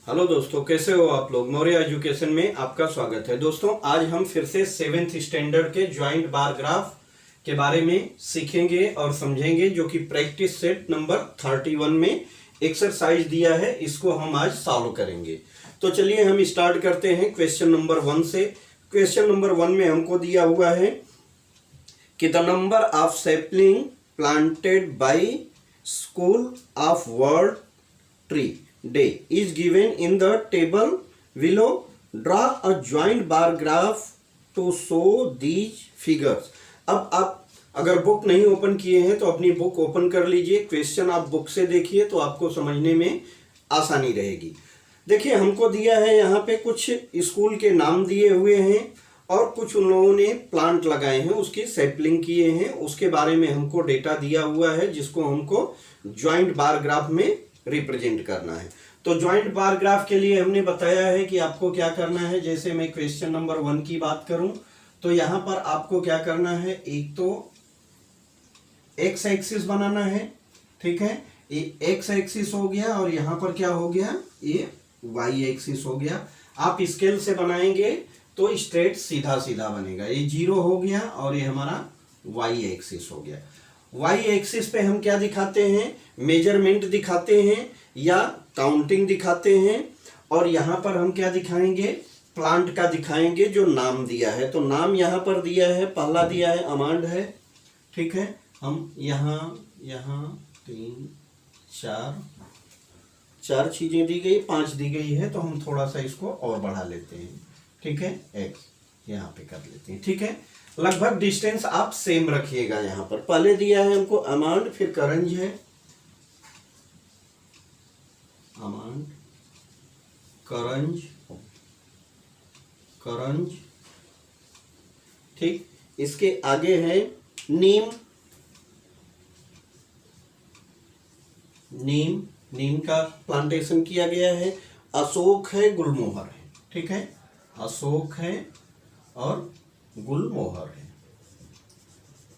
Hello दोस्तों, कैसे हो आप लोग। मौर्य एजुकेशन में आपका स्वागत है। दोस्तों, आज हम फिर से 7th स्टैंडर्ड के ज्वाइंट बार ग्राफ के बारे में सीखेंगे और समझेंगे, जो कि प्रैक्टिस सेट नंबर 31 में एक्सरसाइज दिया है। इसको हम आज सॉल्व करेंगे। तो चलिए हम स्टार्ट करते हैं क्वेश्चन नंबर 1 से। क्वेश्चन नंबर 1 में हमको दिया हुआ है कि the number of sapling planted by school of world tree day is given in the table below. Draw a joint bar graph to show these figures. अब आप अगर बुक नहीं ओपन किए हैं तो अपनी बुक ओपन कर लीजिए। क्वेश्चन आप बुक से देखिए तो आपको समझने में आसानी रहेगी। देखिए, हमको दिया है यहाँ पे कुछ स्कूल के नाम दिए हुए हैं और कुछ उन लोगों ने प्लांट लगाए हैं, उसकी सैपलिंग किए हैं, उसके बारे में हमको डेटा दिया हुआ है, जिसको हमको ज्वाइंट बार ग्राफ में रिप्रेजेंट करना है। तो ज्वाइंट बार ग्राफ के लिए हमने बताया है कि आपको क्या करना है। जैसे मैं क्वेश्चन नंबर 1 की बात करूं तो यहां पर आपको क्या करना है, एक तो एक्स एक्सिस बनाना है, ठीक है। ये एक्स एक्सिस हो गया और यहां पर क्या हो गया, ये वाई एक्सिस हो गया। आप स्केल से बनाएंगे तो स्ट्रेट सीधा सीधा बनेगा। ये 0 हो गया और ये हमारा वाई एक्सिस हो गया। वाई एक्सिस पे हम क्या दिखाते हैं, मेजरमेंट दिखाते हैं या काउंटिंग दिखाते हैं। और यहां पर हम क्या दिखाएंगे, प्लांट का दिखाएंगे जो नाम दिया है। तो नाम यहां पर दिया है, पहला दिया है अमांड है, ठीक है। हम यहाँ 3 4 चीजें दी गई, 5 दी गई है, तो हम थोड़ा सा इसको और बढ़ा लेते हैं, ठीक है। एक्स यहाँ पे कर लेते हैं, ठीक है। लगभग डिस्टेंस आप सेम रखिएगा। यहाँ पर पहले दिया है हमको अमांड, फिर करंज है, अमांड करंज करंज, ठीक। इसके आगे है नीम, नीम नीम का प्लांटेशन किया गया है। अशोक है, गुलमोहर है, ठीक है। अशोक है और गुलमोहर है,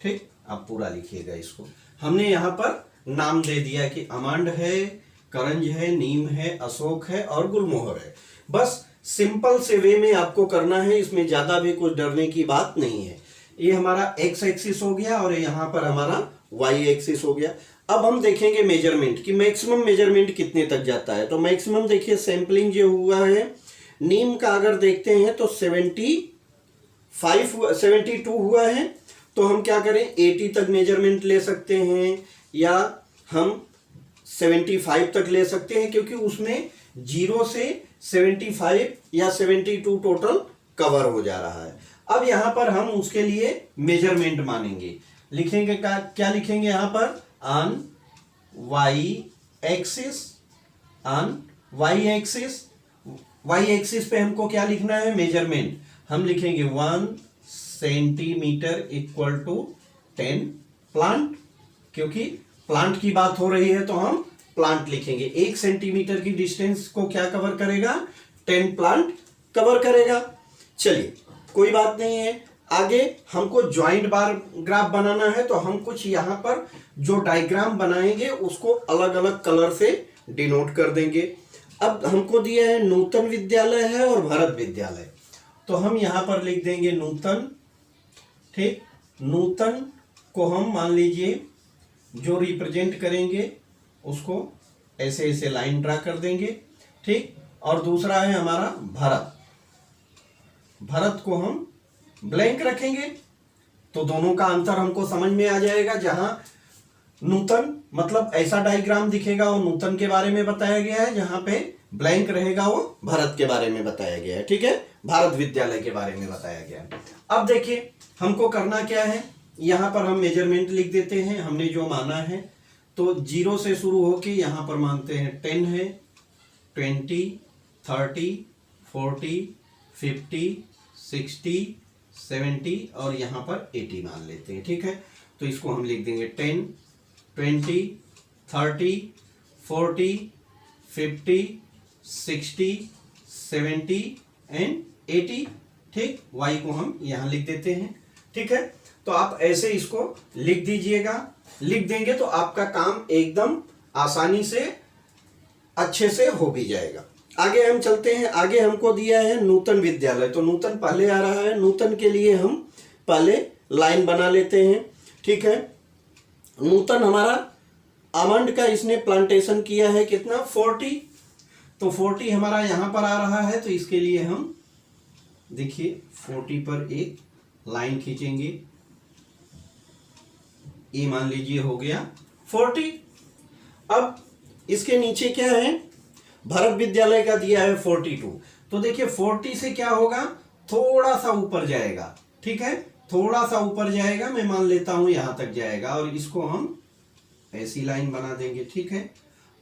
ठीक। आप पूरा लिखिएगा इसको। हमने यहाँ पर नाम दे दिया कि अमांड है, करंज है, नीम है, अशोक है और गुलमोहर है। बस सिंपल से वे में आपको करना है, इसमें ज्यादा भी कुछ डरने की बात नहीं है। ये हमारा एक्स एक्सिस हो गया और यहाँ पर हमारा वाई एक्सिस हो गया। अब हम देखेंगे मेजरमेंट की मैक्सिमम मेजरमेंट कितने तक जाता है। तो मैक्सिमम देखिए, सैंपलिंग जो हुआ है नीम का अगर देखते हैं तो 72 हुआ है। तो हम क्या करें, 80 तक मेजरमेंट ले सकते हैं या हम 75 तक ले सकते हैं, क्योंकि उसमें 0 से 75 या 72 टोटल कवर हो जा रहा है। अब यहां पर हम उसके लिए मेजरमेंट मानेंगे, लिखेंगे क्या लिखेंगे यहां पर, on Y axis, on Y axis. Y axis पे हमको क्या लिखना है, मेजरमेंट। हम लिखेंगे 1 सेंटीमीटर इक्वल टू 10 प्लांट, क्योंकि प्लांट की बात हो रही है तो हम प्लांट लिखेंगे। 1 सेंटीमीटर की डिस्टेंस को क्या कवर करेगा, 10 प्लांट कवर करेगा। चलिए, कोई बात नहीं है। आगे हमको ज्वाइंट बार ग्राफ बनाना है, तो हम कुछ यहाँ पर जो डायग्राम बनाएंगे उसको अलग अलग कलर से डिनोट कर देंगे। अब हमको दिया है नूतन विद्यालय है और भरत विद्यालय, तो हम यहाँ पर लिख देंगे नूतन, ठीक। नूतन को हम मान लीजिए जो रिप्रेजेंट करेंगे उसको ऐसे ऐसे लाइन ड्रा कर देंगे, ठीक। और दूसरा है हमारा भरत, भरत को हम ब्लैंक रखेंगे। तो दोनों का अंतर हमको समझ में आ जाएगा। जहां नूतन मतलब ऐसा डायग्राम दिखेगा वो नूतन के बारे में बताया गया है, जहां पे ब्लैंक रहेगा वो भरत के बारे में बताया गया है, ठीक है। भारत विद्यालय के बारे में बताया गया है। अब देखिए हमको करना क्या है, यहां पर हम मेजरमेंट लिख देते हैं। हमने जो माना है तो 0 से शुरू होके यहां पर मानते हैं 10 है, 20, 30, 40, 50, 60, 70 और यहाँ पर 80 मान लेते हैं, ठीक है। तो इसको हम लिख देंगे 10, 20, 30, 40, 50, 60, 70 एंड 80, ठीक। वाई को हम यहाँ लिख देते हैं, ठीक है। तो आप ऐसे इसको लिख दीजिएगा। लिख देंगे तो आपका काम एकदम आसानी से अच्छे से हो भी जाएगा। आगे हम चलते हैं। आगे हमको दिया है नूतन विद्यालय, तो नूतन पहले आ रहा है। नूतन के लिए हम पहले लाइन बना लेते हैं। ठीक है, नूतन हमारा आमंड का इसने प्लांटेशन किया है कितना, 40। तो 40 हमारा यहां पर आ रहा है, तो इसके लिए हम देखिए 40 पर एक लाइन खींचेंगे। ये मान लीजिए हो गया 40। अब इसके नीचे क्या है, भारत विद्यालय का दिया है 42। तो देखिए 40 से क्या होगा, थोड़ा सा ऊपर जाएगा। ठीक है, थोड़ा सा ऊपर जाएगा, मैं मान लेता हूं यहां तक जाएगा, और इसको हम ऐसी लाइन बना देंगे। ठीक है,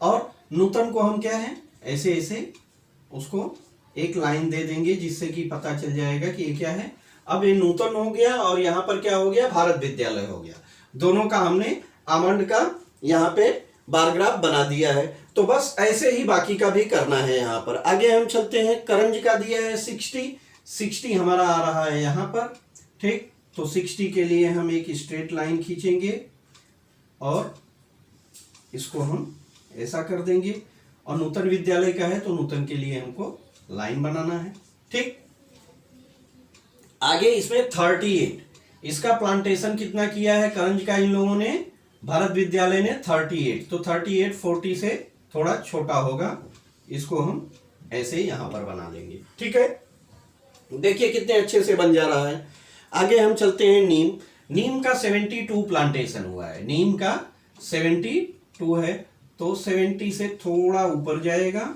और नूतन को हम क्या है, ऐसे ऐसे उसको एक लाइन दे देंगे, जिससे कि पता चल जाएगा कि ये क्या है। अब ये नूतन हो गया और यहाँ पर क्या हो गया, भारत विद्यालय हो गया। दोनों का हमने आमंड का यहाँ पे बार ग्राफ बना दिया है। तो बस ऐसे ही बाकी का भी करना है। यहाँ पर आगे हम चलते हैं। करंज का दिया है 60 हमारा आ रहा है यहाँ पर। ठीक, तो 60 के लिए हम एक स्ट्रेट लाइन खींचेंगे और इसको हम ऐसा कर देंगे। और नूतन विद्यालय का है, तो नूतन के लिए हमको लाइन बनाना है। ठीक, आगे इसमें 38, इसका प्लांटेशन कितना किया है करंज का इन लोगों ने, भारत विद्यालय ने 38। तो 38 40 से थोड़ा छोटा होगा, इसको हम ऐसे यहां पर बना देंगे। ठीक है, देखिए कितने अच्छे से बन जा रहा है। आगे हम चलते हैं। नीम का 72 प्लांटेशन हुआ है। नीम का 72 है, तो 70 से थोड़ा ऊपर जाएगा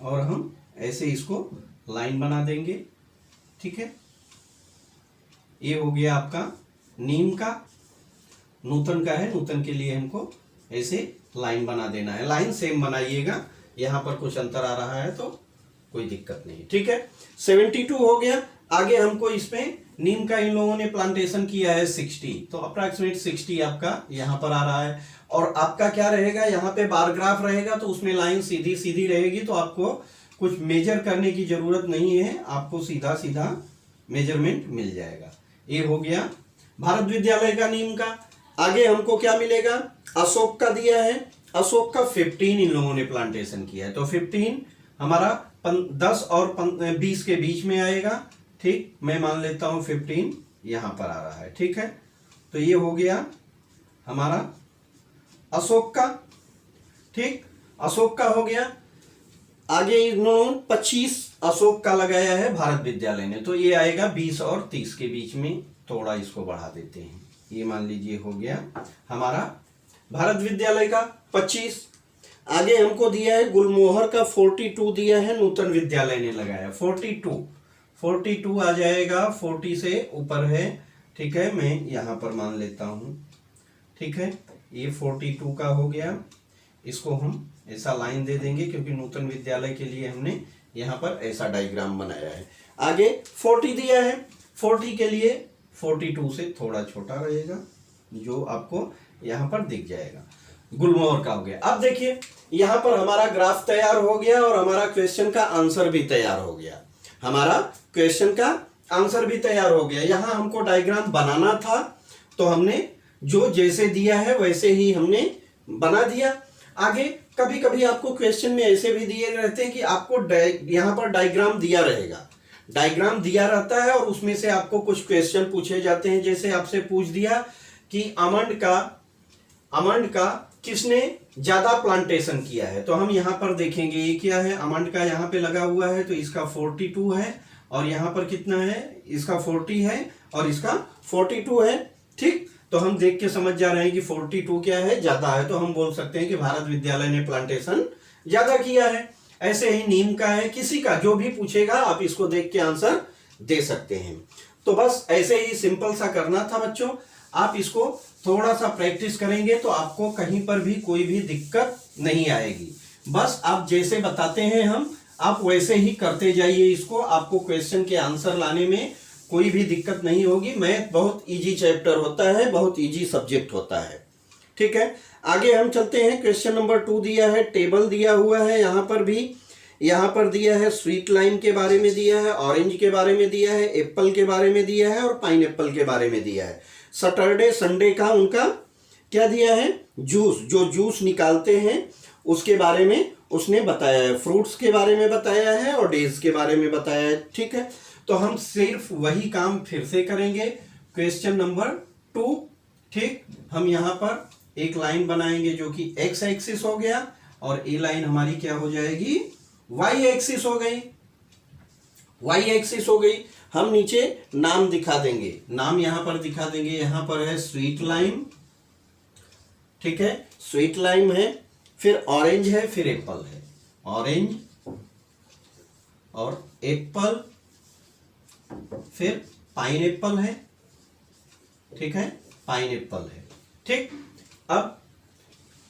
और हम ऐसे इसको लाइन बना देंगे। ठीक है, ये हो गया आपका नीम का। नूतन का है, नूतन के लिए हमको ऐसे लाइन बना देना है। लाइन सेम बनाइएगा, यहां पर कुछ अंतर आ रहा है तो कोई दिक्कत नहीं। ठीक है, 72 हो गया। आगे हमको इसमें नीम का इन लोगों ने प्लांटेशन किया है 60, तो अप्रॉक्सीमेट 60 आपका यहां पर आ रहा है। और आपका क्या रहेगा, यहाँ पे बार ग्राफ रहेगा, तो उसमें लाइन सीधी सीधी रहेगी, तो आपको कुछ मेजर करने की जरूरत नहीं है, आपको सीधा सीधा मेजरमेंट मिल जाएगा। ये हो गया भारत विद्यालय का नीम का। आगे हमको क्या मिलेगा, अशोक का दिया है। अशोक का 15 इन लोगों ने प्लांटेशन किया है, तो 15 हमारा 10 और 20 के बीच में आएगा। ठीक, मैं मान लेता हूं 15 यहां पर आ रहा है। ठीक है, तो ये हो गया हमारा अशोक का। ठीक, अशोक का हो गया। आगे इन्होंने 25 अशोक का लगाया है भारत विद्यालय ने, तो ये आएगा 20 और 30 के बीच में। थोड़ा इसको बढ़ा देते हैं, ये मान लीजिए हो गया हमारा भारत विद्यालय का 25। आगे हमको दिया है गुलमोहर का 42 दिया है, नूतन विद्यालय ने लगाया 42 आ जाएगा, 40 से ऊपर है। ठीक है, मैं यहां पर मान लेता हूं। ठीक है, ये 42 का हो गया। इसको हम ऐसा लाइन दे देंगे, क्योंकि नूतन विद्यालय के लिए हमने यहाँ पर ऐसा डायग्राम बनाया है। आगे 40 दिया है, 40 के लिए 42 से थोड़ा छोटा रहेगा, जो आपको यहाँ पर दिख जाएगा। गुलमोहर का हो गया। अब देखिए यहाँ पर हमारा ग्राफ तैयार हो गया और हमारा क्वेश्चन का आंसर भी तैयार हो गया। हमारा क्वेश्चन का आंसर भी तैयार हो गया। यहाँ हमको डायग्राम बनाना था, तो हमने जो जैसे दिया है वैसे ही हमने बना दिया। आगे कभी कभी आपको क्वेश्चन में ऐसे भी दिए रहते हैं कि आपको यहाँ पर डायग्राम दिया रहेगा, डायग्राम दिया रहता है और उसमें से आपको कुछ क्वेश्चन पूछे जाते हैं। जैसे आपसे पूछ दिया कि आमंड का किसने ज्यादा प्लांटेशन किया है, तो हम यहाँ पर देखेंगे ये क्या है, आमंड का यहाँ पे लगा हुआ है, तो इसका 42 है, और यहाँ पर कितना है, इसका 40 है और इसका 42 है। ठीक, तो हम देख के समझ जा रहे हैं कि 42 क्या है, ज्यादा है, तो हम बोल सकते हैं कि भारत विद्यालय ने प्लांटेशन ज्यादा किया है। ऐसे ही नीम का है, किसी का जो भी पूछेगा आप इसको देख के आंसर दे सकते हैं। तो बस ऐसे ही सिंपल सा करना था बच्चों। आप इसको थोड़ा सा प्रैक्टिस करेंगे तो आपको कहीं पर भी कोई भी दिक्कत नहीं आएगी। बस आप जैसे बताते हैं हम, आप वैसे ही करते जाइए इसको, आपको क्वेश्चन के आंसर लाने में कोई भी दिक्कत नहीं होगी। मैथ बहुत इजी चैप्टर होता है, बहुत इजी सब्जेक्ट होता है। ठीक है, आगे हम चलते हैं। क्वेश्चन नंबर 2 दिया है, टेबल दिया हुआ है, यहाँ पर दिया है स्वीट लाइम के बारे में दिया है, ऑरेंज के बारे में दिया है, एप्पल के बारे में दिया है और पाइन एप्पल के बारे में दिया है। सैटरडे संडे का उनका क्या दिया है, जूस, जो जूस निकालते हैं उसके बारे में उसने बताया है, फ्रूट्स के बारे में बताया है और डेज के बारे में बताया है। ठीक है, तो हम सिर्फ वही काम फिर से करेंगे। Question number 2। ठीक, हम यहाँ पर एक लाइन बनाएंगे जो कि एक्स एक्सिस हो गया और ए लाइन हमारी क्या हो जाएगी, वाई एक्सिस हो गई। वाई एक्सिस हो गई। हम नीचे नाम दिखा देंगे, नाम यहां पर दिखा देंगे। यहां पर है स्वीट लाइम, ठीक है, स्वीट लाइम है, फिर ऑरेंज है, फिर एप्पल है, ऑरेंज और एप्पल, फिर पाइन एप्पल है, ठीक है, पाइन एप्पल है। ठीक, अब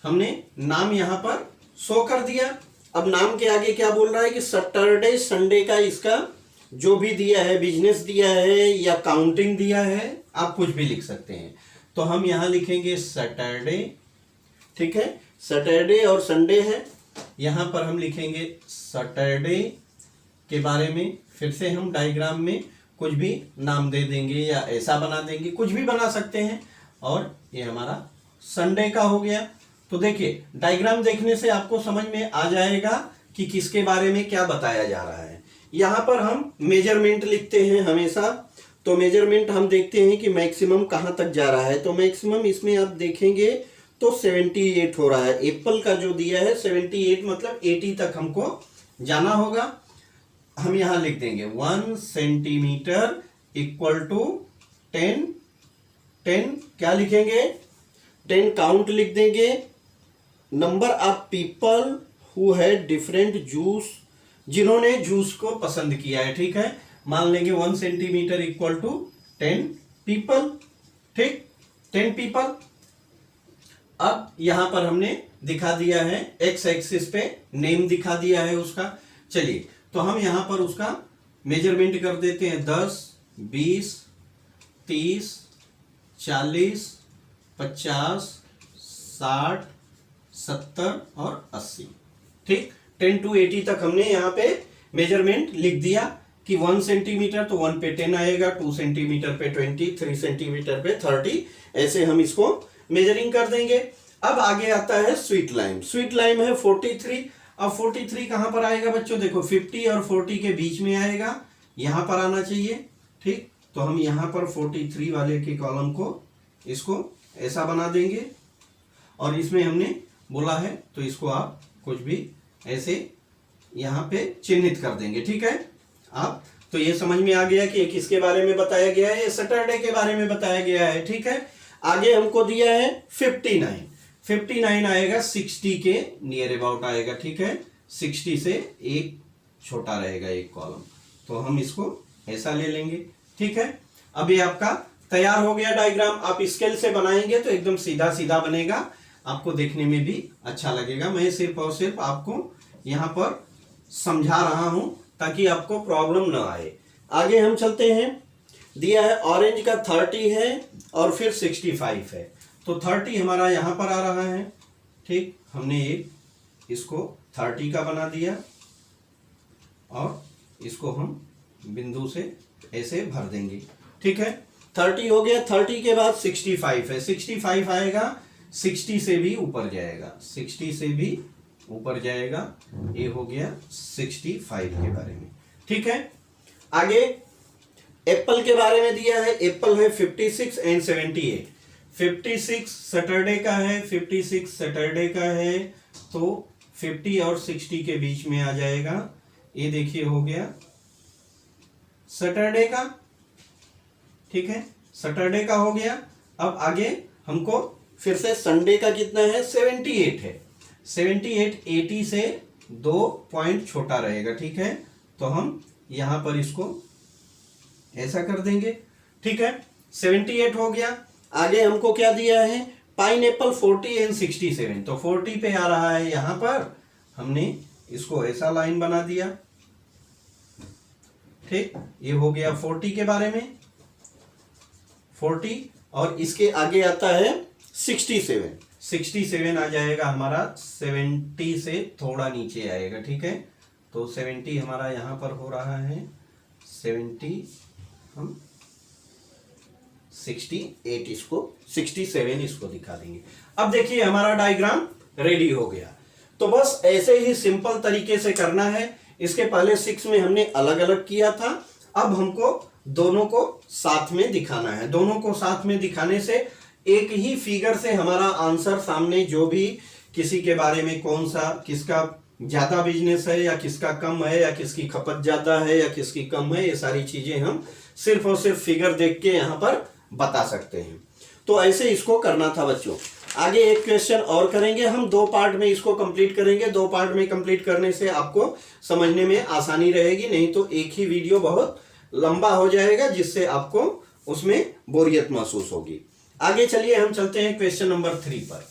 हमने नाम यहां पर शो कर दिया। अब नाम के आगे क्या बोल रहा है कि सैटरडे संडे का इसका जो भी दिया है, बिजनेस दिया है या काउंटिंग दिया है, आप कुछ भी लिख सकते हैं। तो हम यहां लिखेंगे सैटरडे, ठीक है, सैटरडे और संडे है, यहां पर हम लिखेंगे सैटरडे के बारे में। फिर से हम डायग्राम में कुछ भी नाम दे देंगे या ऐसा बना देंगे, कुछ भी बना सकते हैं। और ये हमारा संडे का हो गया। तो देखिए डायग्राम देखने से आपको समझ में आ जाएगा कि किसके बारे में क्या बताया जा रहा है। यहां पर हम मेजरमेंट लिखते हैं हमेशा, तो मेजरमेंट हम देखते हैं कि मैक्सिमम कहां तक जा रहा है। तो मैक्सिमम इसमें आप देखेंगे तो 78 हो रहा है। एप्पल का जो दिया है 78, मतलब 80 तक हमको जाना होगा। हम यहां लिख देंगे 1 सेंटीमीटर इक्वल टू 10 क्या लिखेंगे, 10 काउंट लिख देंगे। Number of people who had different juice, जिन्होंने जूस को पसंद किया है। ठीक है, मान लेंगे 1 सेंटीमीटर इक्वल टू 10 पीपल। ठीक, 10 पीपल। अब यहां पर हमने दिखा दिया है एक्स एक्सिस पे, नेम दिखा दिया है उसका। चलिए तो हम यहां पर उसका मेजरमेंट कर देते हैं 10, 20, 30, 40, 50, 60, 70 और 80। ठीक, 10 to 80 तक हमने यहाँ पे मेजरमेंट लिख दिया कि 1 सेंटीमीटर तो 1 पे 10 आएगा, 2 सेंटीमीटर पे 20, 3 सेंटीमीटर पे 30, ऐसे हम इसको मेजरिंग कर देंगे। अब आगे आता है स्वीट लाइम। स्वीट लाइम है 43। अब 43 कहां पर आएगा बच्चों, देखो 50 और 40 के बीच में आएगा, यहां पर आना चाहिए। ठीक, तो हम यहां पर 43 वाले के कॉलम को इसको ऐसा बना देंगे और इसमें हमने बोला है तो इसको आप कुछ भी ऐसे यहां पे चिन्हित कर देंगे। ठीक है, आप तो ये समझ में आ गया कि किसके बारे में बताया गया है, ये सैटरडे के बारे में बताया गया है। ठीक है, आगे हमको दिया है 59 आएगा 60 के नियर अबाउट आएगा। ठीक है, 60 से एक छोटा रहेगा एक कॉलम, तो हम इसको ऐसा ले लेंगे। ठीक है, अब ये आपका तैयार हो गया डायग्राम। आप स्केल से बनाएंगे तो एकदम सीधा सीधा बनेगा, आपको देखने में भी अच्छा लगेगा। मैं सिर्फ और सिर्फ आपको यहाँ पर समझा रहा हूं ताकि आपको प्रॉब्लम ना आए। आगे हम चलते हैं, दिया है ऑरेंज का 30 है और फिर 65 है, तो 30 हमारा यहाँ पर आ रहा है। ठीक, हमने एक इसको 30 का बना दिया और इसको हम बिंदु से ऐसे भर देंगे। ठीक है, 30 हो गया। 30 के बाद 65 है, 65 आएगा, 60 से भी ऊपर जाएगा, 60 से भी ऊपर जाएगा। ये हो गया 65 के बारे में। ठीक है, आगे एप्पल के बारे में दिया है। एप्पल है 56 एंड 78। 56 सैटरडे का है, 56 सैटरडे का है, तो 50 और 60 के बीच में आ जाएगा। ये देखिए हो गया सैटरडे का। ठीक है, सैटरडे का हो गया। अब आगे हमको फिर से संडे का कितना है, 78 है। 78 80 से 2 पॉइंट छोटा रहेगा। ठीक है, तो हम यहां पर इसको ऐसा कर देंगे। ठीक है, 78 हो गया। आगे हमको क्या दिया है, पाइन एप्पल 40 एंड 67, तो 40 पे आ रहा है। यहां पर हमने इसको ऐसा लाइन बना दिया। ठीक, ये हो गया 40 के बारे में, 40। और इसके आगे आता है 67। 67 आ जाएगा हमारा 70 से थोड़ा नीचे आएगा। ठीक है, तो 70 हमारा यहां पर हो रहा है 70, हम 68 इसको 67 इसको दिखा देंगे। अब देखिए हमारा डायग्राम रेडी हो गया। तो तो बस ऐसे ही सिंपल तरीके से करना है। इसके पहले 6 में हमने अलग अलग किया था, अब हमको दोनों को साथ में दिखाना है। दोनों को साथ में दिखाने से एक ही फिगर से हमारा आंसर सामने, जो भी किसी के बारे में कौन सा, किसका ज्यादा बिजनेस है या किसका कम है, या किसकी खपत ज्यादा है या किसकी कम है, ये सारी चीजें हम सिर्फ और सिर्फ फिगर देख के यहाँ पर बता सकते हैं। तो ऐसे इसको करना था बच्चों। आगे एक क्वेश्चन और करेंगे हम, 2 पार्ट में इसको कंप्लीट करेंगे। 2 पार्ट में कंप्लीट करने से आपको समझने में आसानी रहेगी, नहीं तो एक ही वीडियो बहुत लंबा हो जाएगा, जिससे आपको उसमें बोरियत महसूस होगी। आगे चलिए हम चलते हैं क्वेश्चन नंबर 3 पर।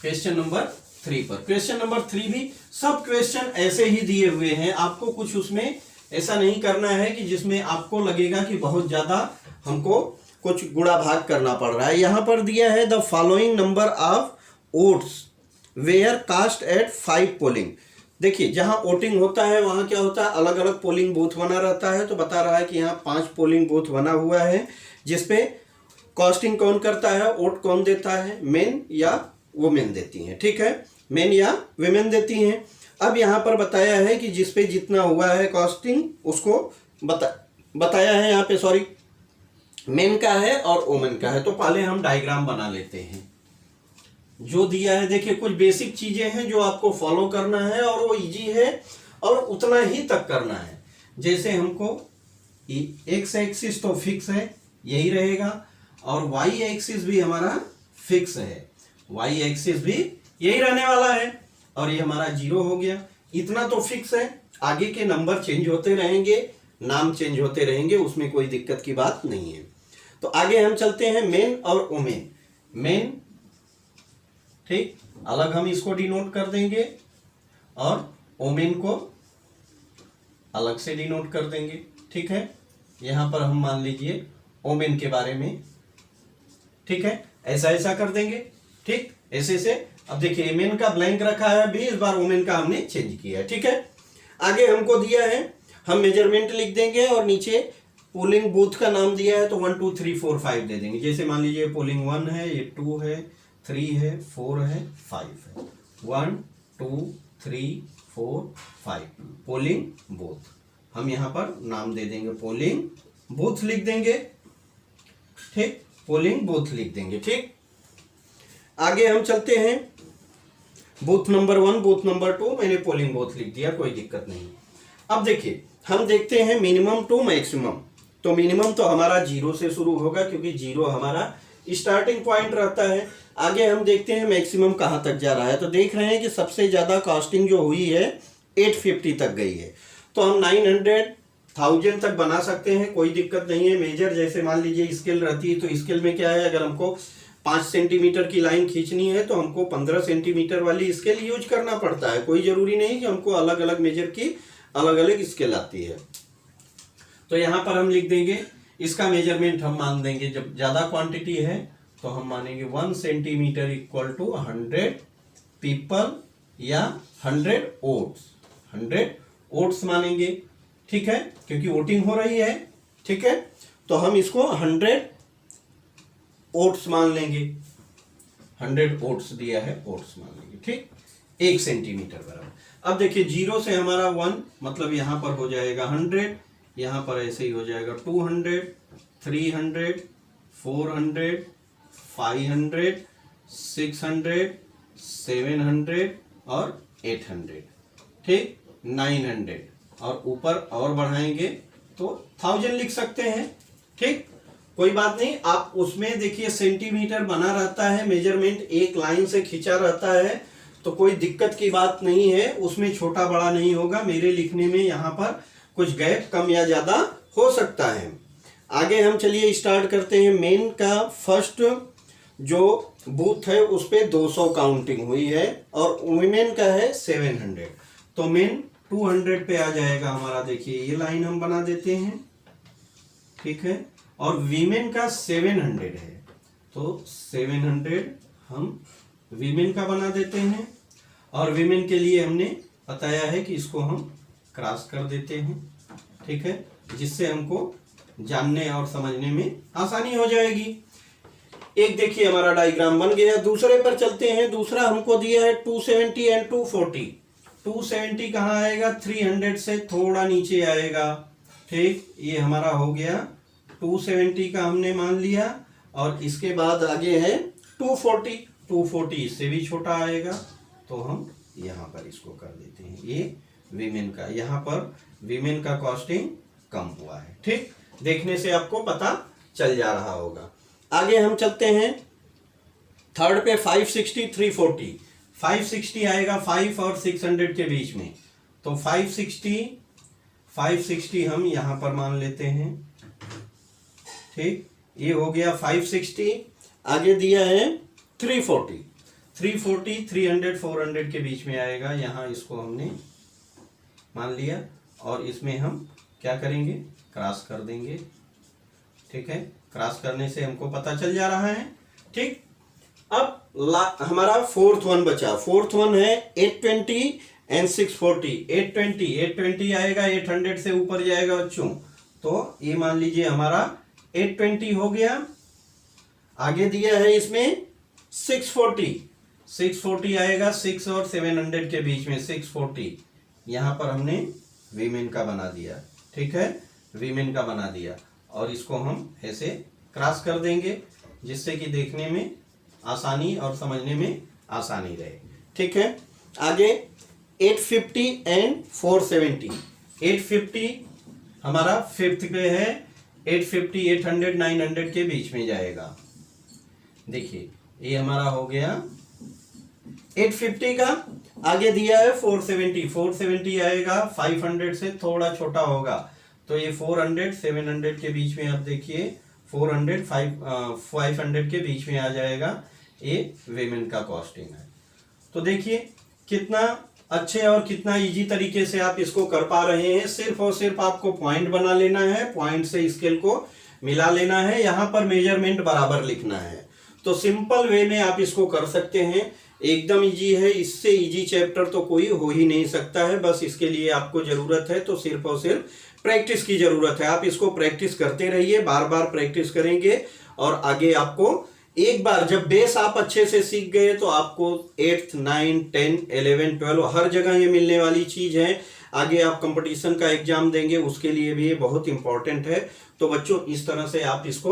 क्वेश्चन नंबर 3 पर, क्वेश्चन नंबर 3 भी सब क्वेश्चन ऐसे ही दिए हुए हैं। आपको कुछ उसमें ऐसा नहीं करना है कि जिसमें आपको लगेगा कि बहुत ज्यादा हमको कुछ गुणा भाग करना पड़ रहा है। यहां पर दिया है the following number of votes were cast at 5 polling. देखिए, जहां वोटिंग होता है वहां क्या होता है, अलग अलग पोलिंग बूथ बना रहता है। तो बता रहा है कि यहाँ 5 पोलिंग बूथ बना हुआ है, जिसपे कास्टिंग कौन करता है, वोट कौन देता है, मेन या वुमेन देती हैं। ठीक है, मेन या वुमेन देती हैं। अब यहाँ पर बताया है कि जिसपे जितना हुआ है कास्टिंग, उसको बताया है यहाँ पे, सॉरी, मेन का है और वुमेन का है। तो पहले हम डायग्राम बना लेते हैं जो दिया है। देखिए, कुछ बेसिक चीजें हैं जो आपको फॉलो करना है, और वो इजी है और उतना ही तक करना है। जैसे हमको एक्स एक्सिस तो फिक्स है, यही रहेगा, और वाई एक्सिस भी हमारा फिक्स है, वाई एक्सिस भी यही रहने वाला है, और ये हमारा 0 हो गया। इतना तो फिक्स है, आगे के नंबर चेंज होते रहेंगे, नाम चेंज होते रहेंगे, उसमें कोई दिक्कत की बात नहीं है। तो आगे हम चलते हैं मेन और वुमेन। मेन, ठीक, अलग हम इसको डिनोट कर देंगे, और वुमेन को अलग से डिनोट कर देंगे। ठीक है, यहां पर हम मान लीजिए वुमेन के बारे में, ठीक है, ऐसा ऐसा कर देंगे। ठीक, ऐसे से। अब देखिए, मेन का ब्लैंक रखा है अभी, इस बार वुमेन का हमने चेंज किया है। ठीक है, आगे हमको दिया है, हम मेजरमेंट लिख देंगे और नीचे पोलिंग बूथ का नाम दिया है, तो 1 2 3 4 5 दे देंगे। जैसे मान लीजिए पोलिंग 1 है, ये 2 है, 3 है, 4 है, 5 है। 1 2 3 4 5 पोलिंग बूथ, हम यहाँ पर नाम दे देंगे, पोलिंग बूथ लिख देंगे। ठीक, पोलिंग बूथ लिख देंगे। ठीक, आगे हम चलते हैं, बूथ नंबर 1, बूथ नंबर 2, मैंने पोलिंग बूथ लिख दिया, कोई दिक्कत नहीं। अब देखिए, हम देखते हैं मिनिमम टू मैक्सिमम। तो मिनिमम तो हमारा 0 से शुरू होगा, क्योंकि 0 हमारा स्टार्टिंग पॉइंट रहता है। आगे हम देखते हैं मैक्सिमम कहाँ तक जा रहा है। तो देख रहे हैं कि सबसे ज्यादा कास्टिंग जो हुई है 850 तक गई है। तो हम 900 1000 तक बना सकते हैं, कोई दिक्कत नहीं है। मेजर जैसे मान लीजिए स्केल रहती है, तो स्केल में क्या है, अगर हमको 5 सेंटीमीटर की लाइन खींचनी है तो हमको 15 सेंटीमीटर वाली स्केल यूज करना पड़ता है। कोई जरूरी नहीं कि हमको अलग अलग मेजर की अलग अलग स्केल आती है। तो यहाँ पर हम लिख देंगे, इसका मेजरमेंट हम मान देंगे, जब ज्यादा क्वांटिटी है तो हम मानेंगे 1 सेंटीमीटर इक्वल टू 100 पीपल या 100 वोट्स, 100 वोट्स मानेंगे। ठीक है, क्योंकि वोटिंग हो रही है। ठीक है, तो हम इसको 100 वोट्स मान लेंगे, 100 वोट्स दिया है, वोट्स मान लेंगे। ठीक, 1 सेंटीमीटर बराबर। अब देखिए, 0 से हमारा 1, मतलब यहाँ पर हो जाएगा 100, यहाँ पर ऐसे ही हो जाएगा 200, 300, 400, 500, 600, 700 और 800। ठीक, 900, और ऊपर और बढ़ाएंगे तो 1000 लिख सकते हैं। ठीक, कोई बात नहीं। आप उसमें देखिए सेंटीमीटर बना रहता है, मेजरमेंट एक लाइन से खींचा रहता है, तो कोई दिक्कत की बात नहीं है, उसमें छोटा बड़ा नहीं होगा। मेरे लिखने में यहाँ पर कुछ गैप कम या ज्यादा हो सकता है। आगे हम चलिए स्टार्ट करते हैं। मेन का फर्स्ट जो बूथ है उस पे 200 काउंटिंग हुई है, और वुमेन का है 700। तो मेन 200 पे आ जाएगा हमारा। देखिए, ये लाइन हम बना देते हैं। ठीक है, और वीमेन का 700 है, तो 700 हम वीमेन का बना देते हैं। और वीमेन के लिए हमने बताया है कि इसको हम क्रॉस कर देते हैं। ठीक है, जिससे हमको जानने और समझने में आसानी हो जाएगी। एक देखिए हमारा डायग्राम बन गया। दूसरे पर चलते हैं। दूसरा हमको दिया है 270 एंड 240। 270 कहाँ आएगा, 300 से थोड़ा नीचे आएगा। ठीक, ये हमारा हो गया 270 का हमने मान लिया। और इसके बाद आगे है 240। 240 इससे भी छोटा आएगा, तो हम यहाँ पर इसको कर देते हैं। ये वीमेन का, यहाँ पर वीमेन का कॉस्टिंग कम हुआ है। ठीक, देखने से आपको पता चल जा रहा होगा। आगे हम चलते हैं थर्ड पे 560 340। 560 आएगा 5 और 600 के बीच में, तो 560 हम यहां पर मान लेते हैं। ठीक, ये हो गया 560। आगे दिया है 340। 340 300 400 के बीच में आएगा, यहां इसको हमने मान लिया और इसमें हम क्या करेंगे, क्रॉस कर देंगे। ठीक है, क्रॉस करने से हमको पता चल जा रहा है। ठीक, अब हमारा फोर्थ वन बचा। फोर्थ वन है 820 एंड 640। 820 आएगा, 800 से ऊपर जाएगा बच्चों, तो ये मान लीजिए हमारा 820 हो गया। आगे दिया है इसमें 640 आएगा 6 और 700 के बीच में। 640 यहाँ पर हमने वीमेन का बना दिया। ठीक है, वीमेन का बना दिया और इसको हम ऐसे क्रॉस कर देंगे, जिससे कि देखने में आसानी और समझने में आसानी रहे। ठीक है, आगे 850 एंड 470। 850 हमारा फिफ्थ पे है। 850 800 900 के बीच में जाएगा। देखिए ये हमारा हो गया 850 का। आगे दिया है 470 आएगा 500 से थोड़ा छोटा होगा, तो ये 400 700 के बीच में, आप देखिए 400 500 के बीच में आ जाएगा। ये वीमेन का कॉस्टिंग है। तो देखिए कितना अच्छे और कितना इजी तरीके से आप इसको कर पा रहे हैं। सिर्फ और सिर्फ आपको पॉइंट बना लेना है, पॉइंट से स्केल को मिला लेना है, यहाँ पर मेजरमेंट बराबर लिखना है। तो सिंपल वे में आप इसको कर सकते हैं, एकदम इजी है। इससे इजी चैप्टर तो कोई हो ही नहीं सकता है। बस इसके लिए आपको जरूरत है तो सिर्फ और सिर्फ प्रैक्टिस की जरूरत है। आप इसको प्रैक्टिस करते रहिए, बार बार प्रैक्टिस करेंगे और आगे आपको एक बार जब बेस आप अच्छे से सीख गए तो आपको 8th 9 10 11 12 हर जगह ये मिलने वाली चीज है। आगे आप कंपटीशन का एग्जाम देंगे, उसके लिए भी ये बहुत इंपॉर्टेंट है। तो बच्चों इस तरह से आप इसको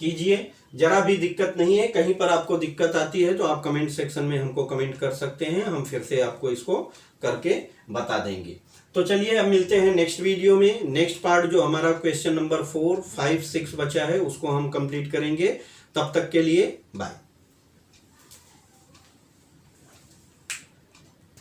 कीजिए, जरा भी दिक्कत नहीं है। कहीं पर आपको दिक्कत आती है तो आप कमेंट सेक्शन में हमको कमेंट कर सकते हैं, हम फिर से आपको इसको करके बता देंगे। तो चलिए अब मिलते हैं नेक्स्ट वीडियो में। नेक्स्ट पार्ट जो हमारा क्वेश्चन नंबर 4 5 6 बचा है उसको हम कंप्लीट करेंगे। तब तक के लिए बाय।